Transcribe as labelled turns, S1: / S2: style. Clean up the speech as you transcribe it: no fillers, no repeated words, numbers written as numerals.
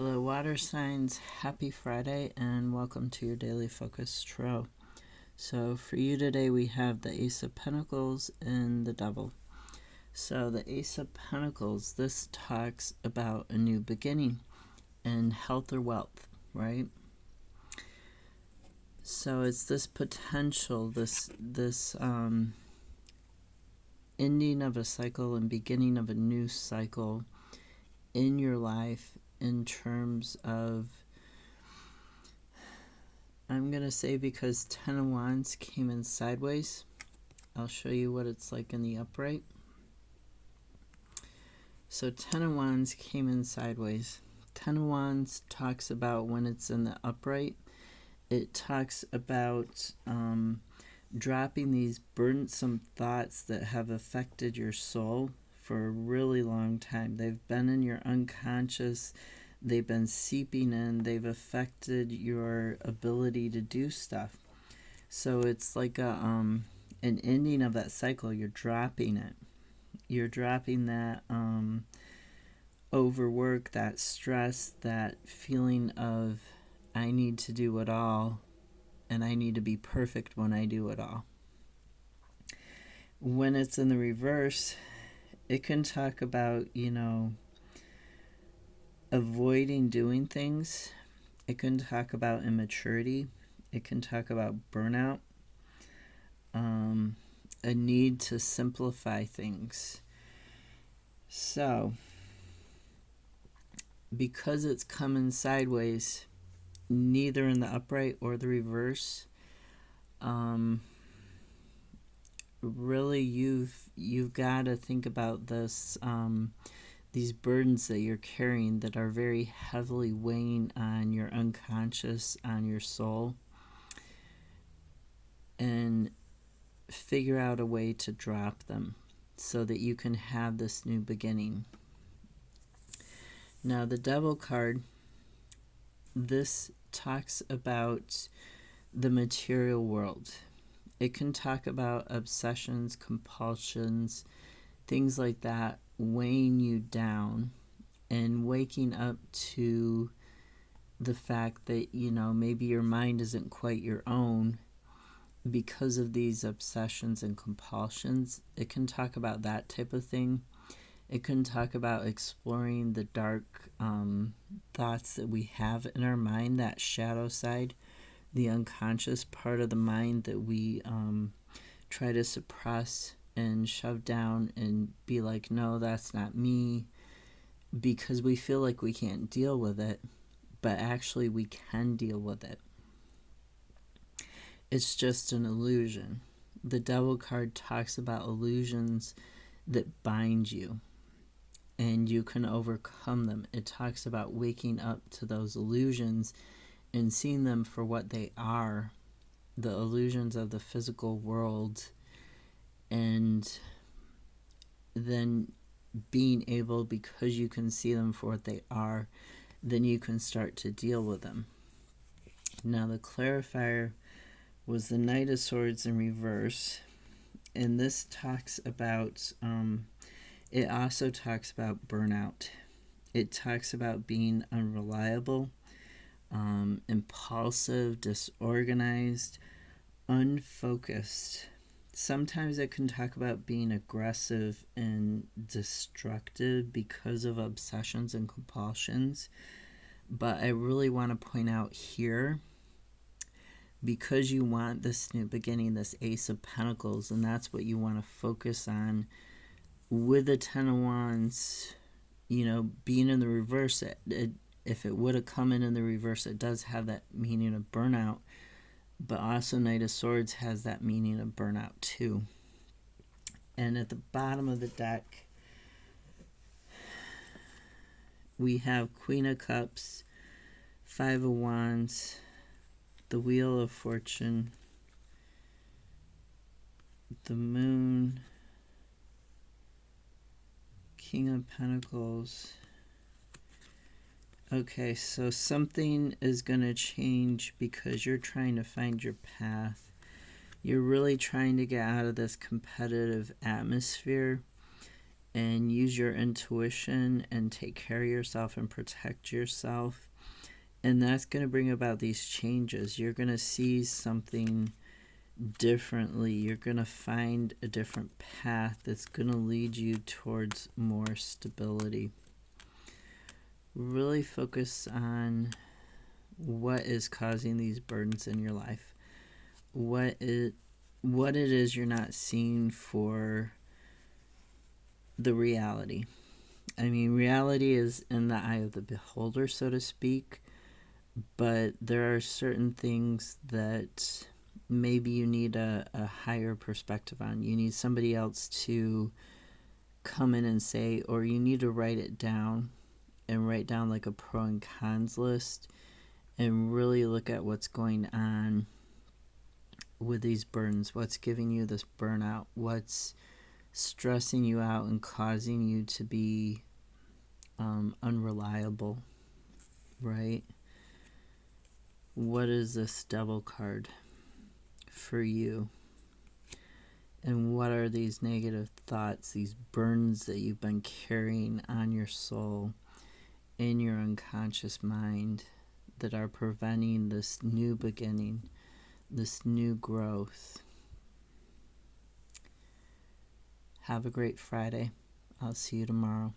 S1: Hello, water signs. Happy Friday, and welcome to your daily focus tarot. So for you today, we have the Ace of Pentacles and the Devil. So the Ace of Pentacles, this talks about a new beginning and health or wealth, right? So it's this potential, this ending of a cycle and beginning of a new cycle in your life, in terms of, I'm going to say, because Ten of Wands came in sideways, I'll show you what it's like in the upright. So Ten of Wands came in sideways. Ten of Wands talks about when it's in the upright, it talks about dropping these burdensome thoughts that have affected your soul for a really long time. They've been in your unconscious, they've been seeping in, they've affected your ability to do stuff. So it's like an ending of that cycle. You're dropping it. You're dropping that overwork, that stress, that feeling of, I need to do it all, and I need to be perfect when I do it all. When it's in the reverse, it can talk about, avoiding doing things. It can talk about immaturity. It can talk about burnout. A need to simplify things. So, because it's coming sideways, neither in the upright or the reverse, really you've got to think about this, these burdens that you're carrying that are very heavily weighing on your unconscious, on your soul, and figure out a way to drop them so that you can have this new beginning. Now the Devil card, this talks about the material world. It can talk about obsessions, compulsions, things like that, weighing you down and waking up to the fact that, maybe your mind isn't quite your own because of these obsessions and compulsions. It can talk about that type of thing. It can talk about exploring the dark thoughts that we have in our mind, that shadow side, the unconscious part of the mind that we try to suppress and shove down and be like, no, that's not me, because we feel like we can't deal with it, but actually we can deal with it. It's just an illusion. The Devil card talks about illusions that bind you, and you can overcome them. It talks about waking up to those illusions and seeing them for what they are, the illusions of the physical world, and then being able, because you can see them for what they are, then you can start to deal with them. Now the clarifier was the Knight of Swords in reverse, and this talks about, it also talks about burnout. It talks about being unreliable, impulsive, disorganized, unfocused. Sometimes it can talk about being aggressive and destructive because of obsessions and compulsions. But I really want to point out here, because you want this new beginning, this Ace of Pentacles, and that's what you want to focus on with the Ten of Wands, being in the reverse. If it would have come in the reverse, it does have that meaning of burnout, but also Knight of Swords has that meaning of burnout too. And at the bottom of the deck, we have Queen of Cups, Five of Wands, the Wheel of Fortune, the Moon, King of Pentacles. Okay, so something is going to change because you're trying to find your path. You're really trying to get out of this competitive atmosphere and use your intuition and take care of yourself and protect yourself. And that's going to bring about these changes. You're going to see something differently. You're going to find a different path that's going to lead you towards more stability. Really focus on what is causing these burdens in your life. What it is you're not seeing for the reality. I mean, reality is in the eye of the beholder, so to speak, but there are certain things that maybe you need a higher perspective on. You need somebody else to come in and say, or you need to write it down and write down like a pro and cons list and really look at what's going on with these burdens. What's giving you this burnout? What's stressing you out and causing you to be unreliable, right? What is this devil card for you? And what are these negative thoughts, these burdens that you've been carrying on your soul, in your unconscious mind, that are preventing this new beginning, this new growth? Have a great Friday. I'll see you tomorrow.